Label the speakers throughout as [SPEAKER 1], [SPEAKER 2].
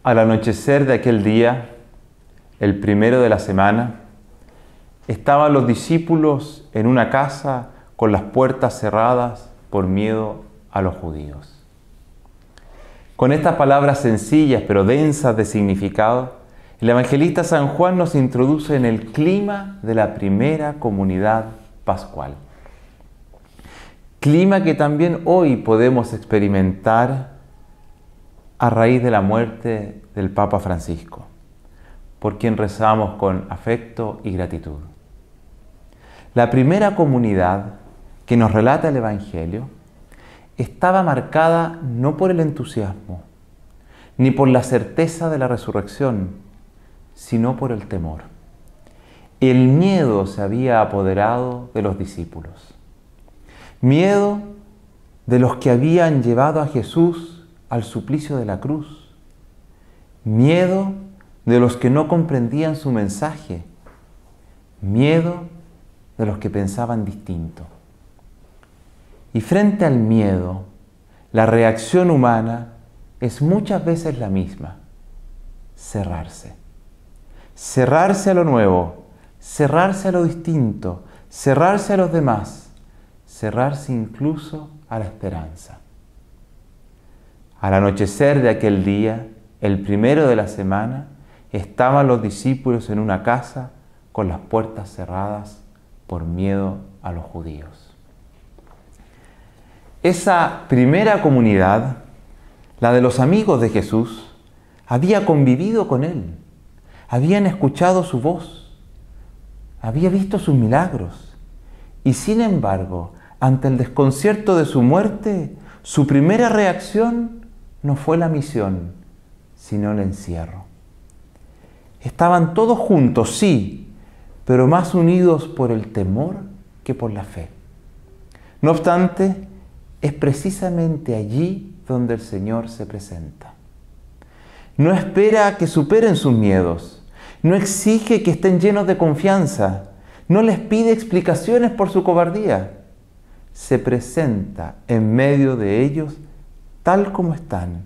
[SPEAKER 1] Al anochecer de aquel día, el primero de la semana, estaban los discípulos en una casa con las puertas cerradas por miedo a los judíos. Con estas palabras sencillas pero densas de significado, el evangelista San Juan nos introduce en el clima de la primera comunidad pascual. Clima que también hoy podemos experimentar a raíz de la muerte del Papa Francisco, por quien rezamos con afecto y gratitud. La primera comunidad que nos relata el Evangelio estaba marcada no por el entusiasmo, ni por la certeza de la resurrección, sino por el temor. El miedo se había apoderado de los discípulos. Miedo de los que habían llevado a Jesús al suplicio de la cruz. Miedo de los que no comprendían su mensaje. Miedo de los que pensaban distinto. Y frente al miedo, la reacción humana es muchas veces la misma: cerrarse. Cerrarse a lo nuevo, cerrarse a lo distinto, cerrarse a los demás, cerrarse incluso a la esperanza. Al anochecer de aquel día, el primero de la semana, estaban los discípulos en una casa con las puertas cerradas por miedo a los judíos. Esa primera comunidad, la de los amigos de Jesús, había convivido con Él, habían escuchado su voz, había visto sus milagros y sin embargo, ante el desconcierto de su muerte, su primera reacción no fue la misión, sino el encierro. Estaban todos juntos, sí, pero más unidos por el temor que por la fe. No obstante, es precisamente allí donde el Señor se presenta. No espera que superen sus miedos, no exige que estén llenos de confianza, no les pide explicaciones por su cobardía. Se presenta en medio de ellos tal como están.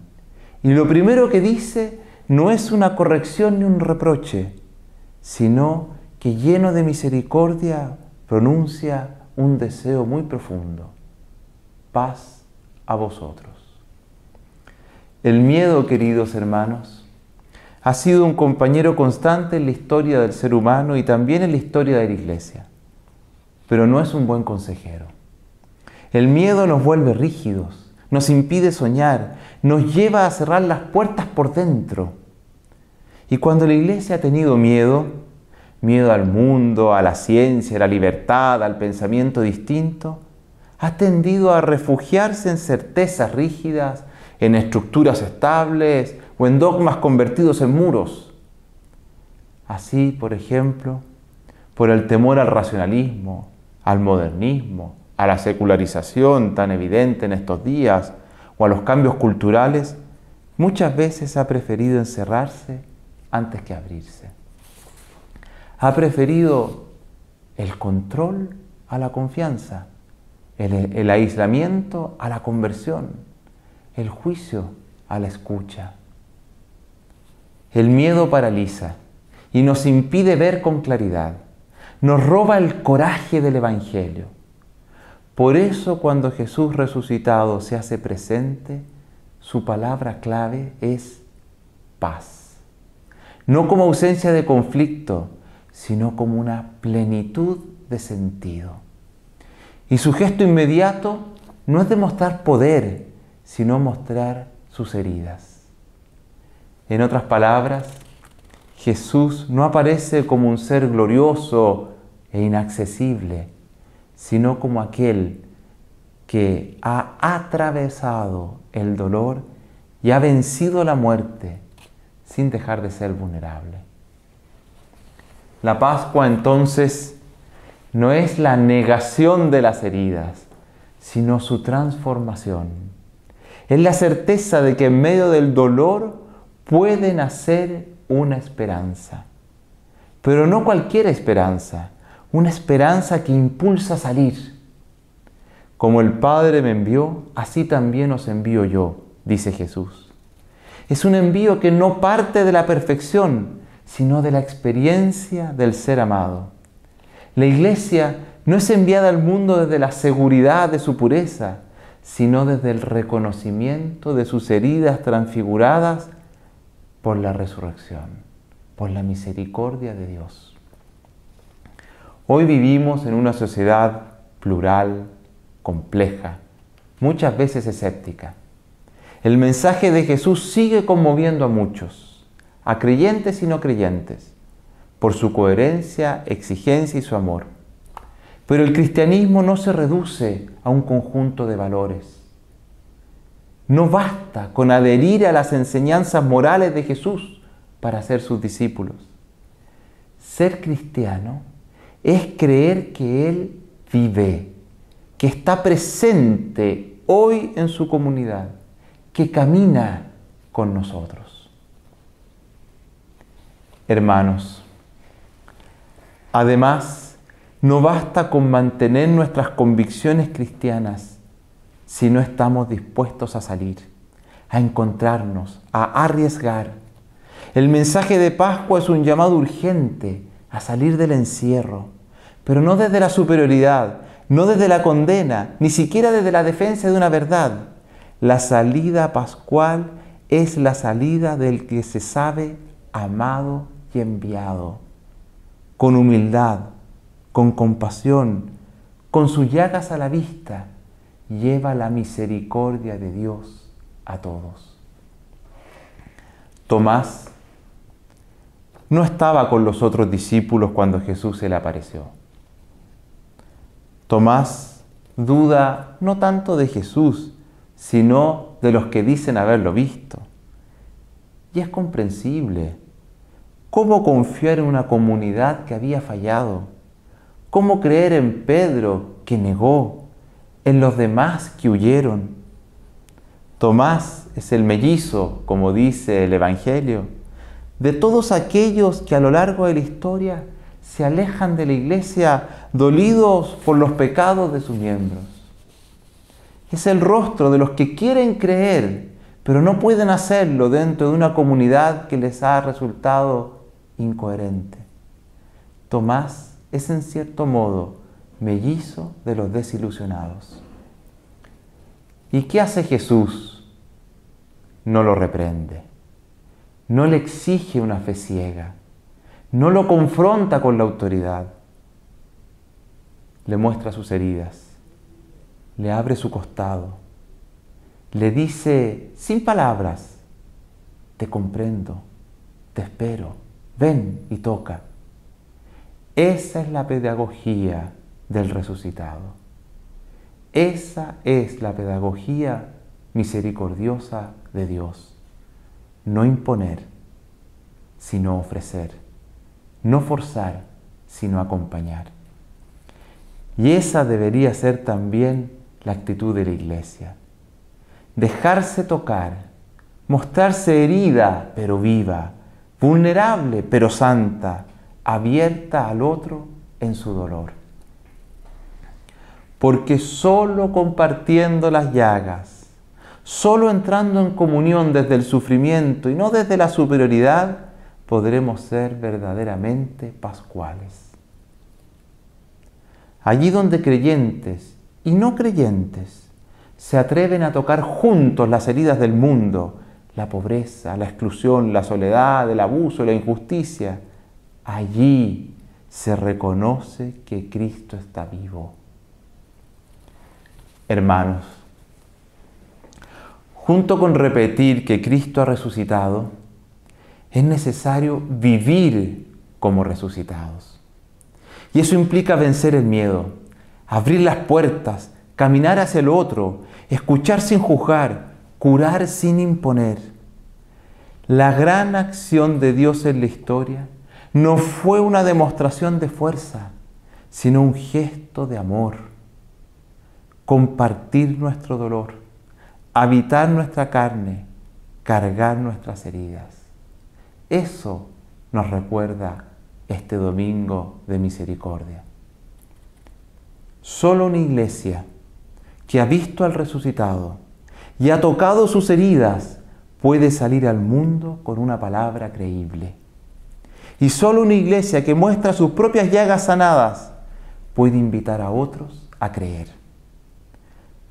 [SPEAKER 1] Y lo primero que dice no es una corrección ni un reproche, sino que lleno de misericordia pronuncia un deseo muy profundo: paz a vosotros. El miedo, queridos hermanos, ha sido un compañero constante en la historia del ser humano y también en la historia de la Iglesia, pero no es un buen consejero. El miedo nos vuelve rígidos, nos impide soñar, nos lleva a cerrar las puertas por dentro. Y cuando la Iglesia ha tenido miedo al mundo, a la ciencia, a la libertad, al pensamiento distinto, ha tendido a refugiarse en certezas rígidas, en estructuras estables o en dogmas convertidos en muros. Así, por ejemplo, por el temor al racionalismo, al modernismo, a la secularización tan evidente en estos días o a los cambios culturales, muchas veces ha preferido encerrarse antes que abrirse. Ha preferido el control a la confianza, el aislamiento a la conversión, el juicio a la escucha. El miedo paraliza y nos impide ver con claridad, nos roba el coraje del Evangelio. Por eso, cuando Jesús resucitado se hace presente, su palabra clave es paz. No como ausencia de conflicto, sino como una plenitud de sentido. Y su gesto inmediato no es demostrar poder, sino mostrar sus heridas. En otras palabras, Jesús no aparece como un ser glorioso e inaccesible, sino como aquel que ha atravesado el dolor y ha vencido la muerte sin dejar de ser vulnerable. La Pascua, entonces, no es la negación de las heridas, sino su transformación. Es la certeza de que en medio del dolor puede nacer una esperanza. Pero no cualquier esperanza, una esperanza que impulsa a salir. Como el Padre me envió, así también os envío yo, dice Jesús. Es un envío que no parte de la perfección, sino de la experiencia del ser amado. La Iglesia no es enviada al mundo desde la seguridad de su pureza, sino desde el reconocimiento de sus heridas transfiguradas por la resurrección, por la misericordia de Dios. Hoy vivimos en una sociedad plural, compleja, muchas veces escéptica. El mensaje de Jesús sigue conmoviendo a muchos, a creyentes y no creyentes, por su coherencia, exigencia y su amor. Pero el cristianismo no se reduce a un conjunto de valores. No basta con adherir a las enseñanzas morales de Jesús para ser sus discípulos. Ser cristiano es creer que Él vive, que está presente hoy en su comunidad, que camina con nosotros. Hermanos, además, no basta con mantener nuestras convicciones cristianas si no estamos dispuestos a salir, a encontrarnos, a arriesgar. El mensaje de Pascua es un llamado urgente a salir del encierro, pero no desde la superioridad, no desde la condena, ni siquiera desde la defensa de una verdad. La salida pascual es la salida del que se sabe amado y enviado, con humildad, con compasión, con sus llagas a la vista, lleva la misericordia de Dios a todos. Tomás no estaba con los otros discípulos cuando Jesús se le apareció. Tomás duda no tanto de Jesús, sino de los que dicen haberlo visto. Y es comprensible. ¿Cómo confiar en una comunidad que había fallado? ¿Cómo creer en Pedro, que negó? En los demás, que huyeron. Tomás es el mellizo, como dice el Evangelio, de todos aquellos que a lo largo de la historia se alejan de la Iglesia dolidos por los pecados de sus miembros. Es el rostro de los que quieren creer, pero no pueden hacerlo dentro de una comunidad que les ha resultado incoherente. Tomás es en cierto modo mellizo de los desilusionados. ¿Y qué hace Jesús? No lo reprende, no le exige una fe ciega, no lo confronta con la autoridad. Le muestra sus heridas, le abre su costado, le dice sin palabras: te comprendo, te espero, ven y toca. Esa es la pedagogía del resucitado. Esa es la pedagogía misericordiosa de Dios. No imponer, sino ofrecer. No forzar, sino acompañar. Y esa debería ser también la actitud de la Iglesia. Dejarse tocar, mostrarse herida pero viva, vulnerable pero santa, abierta al otro en su dolor. Porque solo compartiendo las llagas, solo entrando en comunión desde el sufrimiento y no desde la superioridad, podremos ser verdaderamente pascuales. Allí donde creyentes y no creyentes se atreven a tocar juntos las heridas del mundo, la pobreza, la exclusión, la soledad, el abuso, la injusticia, allí se reconoce que Cristo está vivo. Hermanos, junto con repetir que Cristo ha resucitado, es necesario vivir como resucitados. Y eso implica vencer el miedo, abrir las puertas, caminar hacia el otro, escuchar sin juzgar, curar sin imponer. La gran acción de Dios en la historia no fue una demostración de fuerza, sino un gesto de amor. Compartir nuestro dolor, habitar nuestra carne, cargar nuestras heridas. Eso nos recuerda este domingo de misericordia. Solo una iglesia que ha visto al resucitado y ha tocado sus heridas puede salir al mundo con una palabra creíble. Y solo una iglesia que muestra sus propias llagas sanadas puede invitar a otros a creer.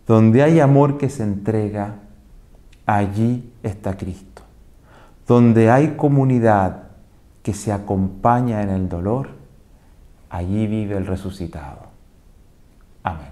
[SPEAKER 1] Donde hay amor que se entrega, allí está Cristo. Donde hay comunidad que se acompaña en el dolor, allí vive el resucitado. Amén.